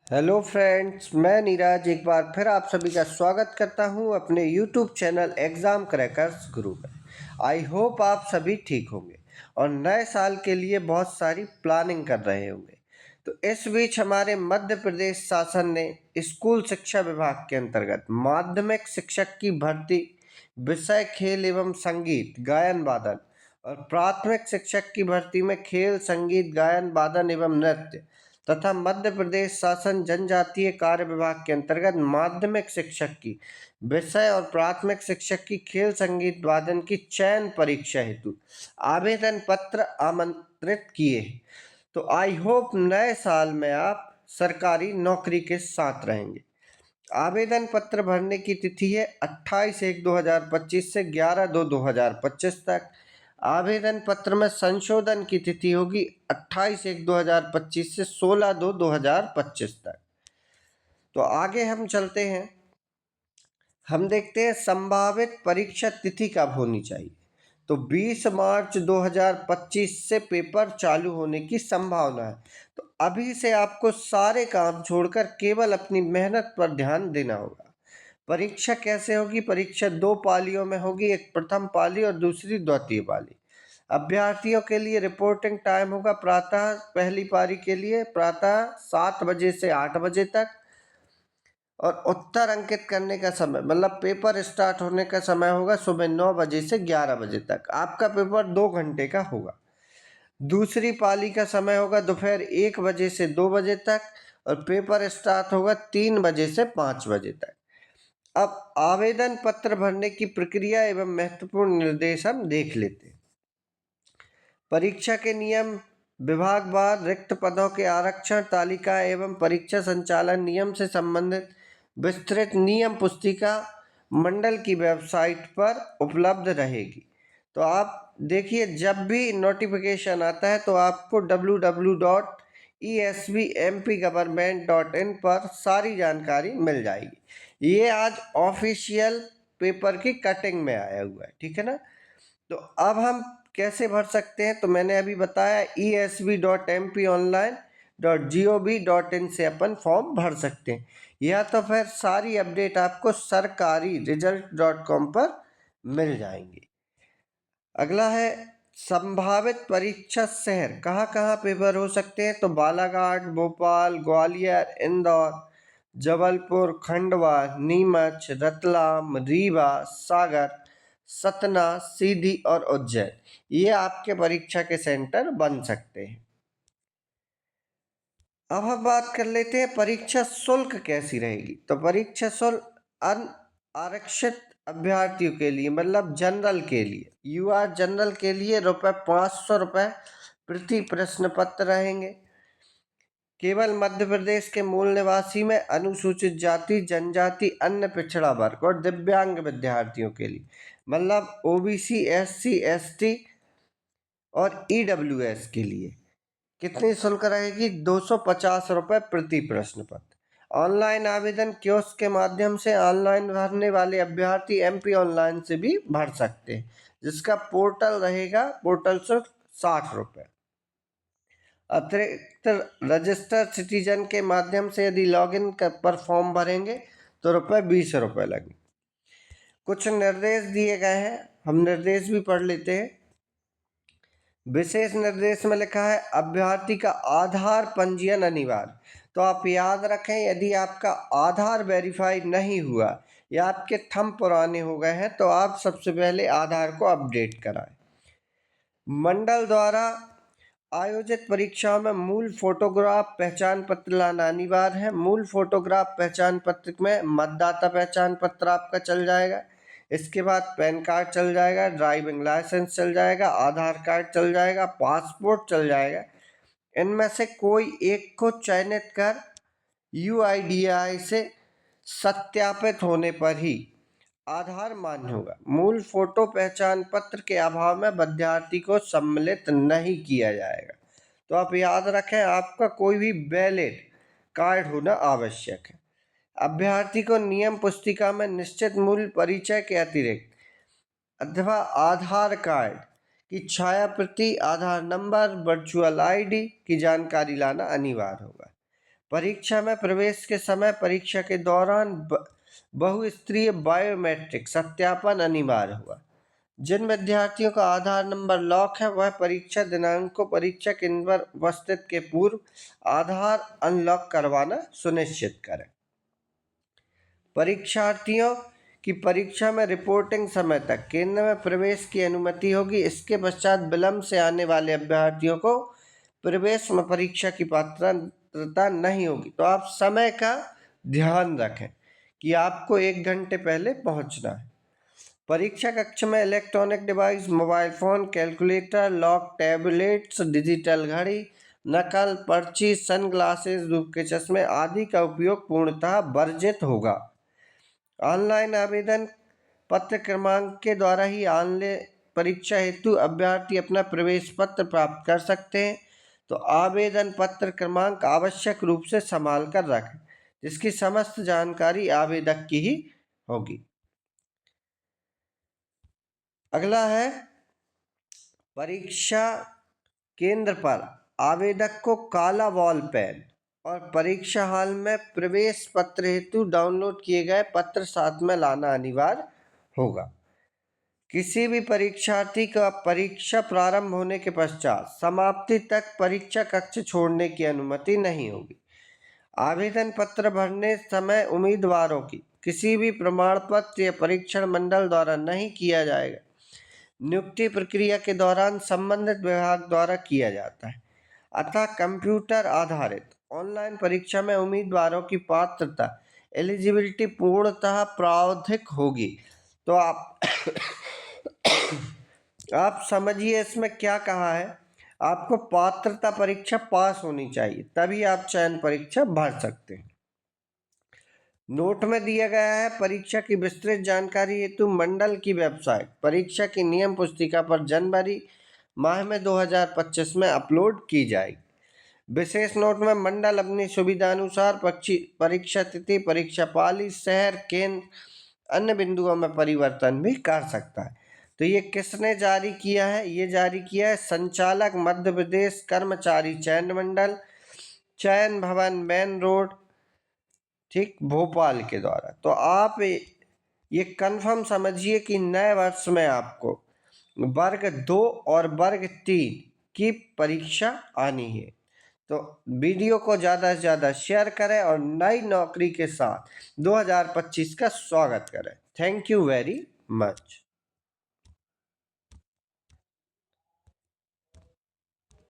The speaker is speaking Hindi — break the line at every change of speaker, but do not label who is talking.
हेलो फ्रेंड्स, मैं नीरज एक बार फिर आप सभी का स्वागत करता हूं अपने यूट्यूब चैनल एग्ज़ाम क्रैकर्स गुरु में। आई होप आप सभी ठीक होंगे और नए साल के लिए बहुत सारी प्लानिंग कर रहे होंगे। तो इस बीच हमारे मध्य प्रदेश शासन ने स्कूल शिक्षा विभाग के अंतर्गत माध्यमिक शिक्षक की भर्ती, विषय खेल एवं संगीत गायन वादन और प्राथमिक शिक्षक की भर्ती में खेल संगीत गायन वादन एवं नृत्य तथा मध्य प्रदेश शासन जनजातीय कार्य विभाग के अंतर्गत माध्यमिक शिक्षक की विषय और प्राथमिक शिक्षक की खेल संगीत वादन की चयन परीक्षा हेतु आवेदन पत्र आमंत्रित किए हैं। तो आई होप नए साल में आप सरकारी नौकरी के साथ रहेंगे। आवेदन पत्र भरने की तिथि है 28/1/2025 से 11/2/2025 तक। आवेदन पत्र में संशोधन की तिथि होगी 28/1/2025 से 16/2/2025 तक। तो आगे हम चलते हैं, हम देखते हैं संभावित परीक्षा तिथि कब होनी चाहिए। तो 20 मार्च 2025 से पेपर चालू होने की संभावना है। तो अभी से आपको सारे काम छोड़कर केवल अपनी मेहनत पर ध्यान देना होगा। परीक्षा कैसे होगी? परीक्षा दो पालियों में होगी, एक प्रथम पाली और दूसरी द्वितीय पाली। अभ्यर्थियों के लिए रिपोर्टिंग टाइम होगा प्रातः पहली पारी के लिए प्रातः 7 बजे से 8 बजे तक, और उत्तर अंकित करने का समय मतलब पेपर स्टार्ट होने का समय होगा सुबह 9 बजे से 11 बजे तक। आपका पेपर 2 घंटे का होगा। दूसरी पाली का समय होगा दोपहर 1 बजे से 2 बजे तक और पेपर स्टार्ट होगा 3 बजे से 5 बजे तक। अब आवेदन पत्र भरने की प्रक्रिया एवं महत्वपूर्ण निर्देश हम देख लेते हैं। परीक्षा के नियम, विभागवार रिक्त पदों के आरक्षण तालिका एवं परीक्षा संचालन नियम से संबंधित विस्तृत नियम पुस्तिका मंडल की वेबसाइट पर उपलब्ध रहेगी। तो आप देखिए, जब भी नोटिफिकेशन आता है तो आपको www.esbmpgovernment.in पर सारी जानकारी मिल जाएगी। ये आज ऑफिशियल पेपर की कटिंग में आया हुआ है, ठीक है ना। तो अब हम कैसे भर सकते हैं? तो मैंने अभी बताया esb.mponline.gov.in से अपन फॉर्म भर सकते हैं, या तो फिर सारी अपडेट आपको सरकारी रिजल्ट.com पर मिल जाएंगी। अगला है संभावित परीक्षा शहर, कहाँ कहाँ पेपर हो सकते हैं? तो बालाघाट, भोपाल, ग्वालियर, इंदौर, जबलपुर, खंडवा, नीमच, रतलाम, रीवा, सागर, सतना, सीधी और उज्जैन, ये आपके परीक्षा के सेंटर बन सकते हैं। अब हम बात कर लेते हैं परीक्षा शुल्क कैसी रहेगी। तो परीक्षा शुल्क आरक्षित अभ्यर्थियों के लिए मतलब जनरल के लिए, यूआर जनरल के लिए ₹500 प्रति प्रश्न पत्र रहेंगे। केवल मध्य प्रदेश के मूल निवासी में अनुसूचित जाति, जनजाति, अन्य पिछड़ा वर्ग और दिव्यांग विद्यार्थियों के लिए मतलब ओबीसी, एससी, एसटी और ईडब्ल्यूएस के लिए कितनी शुल्क रहेगी? ₹250 प्रति प्रश्न पत्र। ऑनलाइन आवेदन कियोस्क के माध्यम से ऑनलाइन भरने वाले अभ्यर्थी एमपी ऑनलाइन से भी भर सकते हैं, जिसका पोर्टल रहेगा, पोर्टल शुल्क ₹60। अतिरिक्त रजिस्टर्ड सिटीजन के माध्यम से यदि लॉगिन पर फॉर्म भरेंगे तो ₹20 लगेंगे। कुछ निर्देश दिए गए हैं, हम निर्देश भी पढ़ लेते हैं। विशेष निर्देश में लिखा है अभ्यर्थी का आधार पंजीयन अनिवार्य। तो आप याद रखें, यदि आपका आधार वेरीफाई नहीं हुआ या आपके थंब पुराने हो गए हैं तो आप सबसे पहले आधार को अपडेट कराएं। मंडल द्वारा आयोजित परीक्षाओं में मूल फोटोग्राफ पहचान पत्र लाना अनिवार्य है। मूल फोटोग्राफ पहचान पत्र में मतदाता पहचान पत्र आपका चल जाएगा, इसके बाद पैन कार्ड चल जाएगा, ड्राइविंग लाइसेंस चल जाएगा, आधार कार्ड चल जाएगा, पासपोर्ट चल जाएगा। इनमें से कोई एक को चयनित कर यूआईडीआई से सत्यापित होने पर ही आधार मान्य होगा। मूल फोटो पहचान पत्र के अभाव में विद्यार्थी को सम्मिलित नहीं किया जाएगा। तो आप याद रखें, आपका कोई भी वैलिड कार्ड होना आवश्यक है। अभ्यर्थी को नियम पुस्तिका में निश्चित मूल परिचय के अतिरिक्त अथवा आधार कार्ड की छाया प्रति, आधार नंबर, वर्चुअल आईडी की जानकारी लाना अनिवार्य होगा। परीक्षा में प्रवेश के समय, परीक्षा के दौरान बहुस्तरीय बायोमेट्रिक सत्यापन अनिवार्य हुआ। जिन विद्यार्थियों का आधार नंबर लॉक है वह परीक्षा दिनांक को परीक्षा केंद्र पर उपस्थित के पूर्व आधार अनलॉक करवाना सुनिश्चित करें। परीक्षार्थियों की परीक्षा में रिपोर्टिंग समय तक केंद्र में प्रवेश की अनुमति होगी। इसके पश्चात विलंब से आने वाले अभ्यर्थियों को प्रवेश में परीक्षा की पात्रता नहीं होगी। तो आप समय का ध्यान रखें कि आपको 1 घंटे पहले पहुंचना है। परीक्षा कक्ष में electronic device, mobile phone, calculator, lock tablets, digital घड़ी, नकल, पर्ची, सनग्लासेस, धूप के चश्मे आदि का उपयोग पूर्णतः वर्जित होगा। ऑनलाइन आवेदन पत्र क्रमांक के द्वारा ही ऑनलाइन परीक्षा हेतु अभ्यर्थी अपना प्रवेश पत्र प्राप्त कर सकते हैं। तो आवेदन पत्र क्रमांक आवश्यक रूप से संभाल कर रखें, जिसकी समस्त जानकारी आवेदक की ही होगी। अगला है, परीक्षा केंद्र पर आवेदक को काला वॉल पेन और परीक्षा हॉल में प्रवेश पत्र हेतु डाउनलोड किए गए पत्र साथ में लाना अनिवार्य होगा। किसी भी परीक्षार्थी का परीक्षा प्रारंभ होने के पश्चात समाप्ति तक परीक्षा कक्ष छोड़ने की अनुमति नहीं होगी। आवेदन पत्र भरने समय उम्मीदवारों की किसी भी प्रमाण पत्र या परीक्षण मंडल द्वारा नहीं किया जाएगा। नियुक्ति प्रक्रिया के दौरान संबंधित विभाग द्वारा किया जाता है। अतः कंप्यूटर आधारित ऑनलाइन परीक्षा में उम्मीदवारों की पात्रता एलिजिबिलिटी पूर्णतः प्रावधानिक होगी। तो आप समझिए इसमें क्या कहा है। आपको पात्रता परीक्षा पास होनी चाहिए, तभी आप चयन परीक्षा भर सकते हैं। नोट में दिया गया है, परीक्षा की विस्तृत जानकारी हेतु मंडल की वेबसाइट परीक्षा की नियम पुस्तिका पर जनवरी माह में 2025 में अपलोड की जाएगी। विशेष नोट में मंडल अपनी सुविधानुसार परीक्षा तिथि, परीक्षा पाली, शहर, केंद्र, अन्य बिंदुओं में परिवर्तन भी कर सकता है। तो ये किसने जारी किया है? ये जारी किया है संचालक मध्य प्रदेश कर्मचारी चयन मंडल, चयन भवन, मेन रोड, ठीक, भोपाल के द्वारा। तो आप ये कंफर्म समझिए कि नए वर्ष में आपको वर्ग 2 और वर्ग 3 की परीक्षा आनी है। तो वीडियो को ज़्यादा से ज़्यादा शेयर करें और नई नौकरी के साथ 2025 का स्वागत करें। Thank you very much.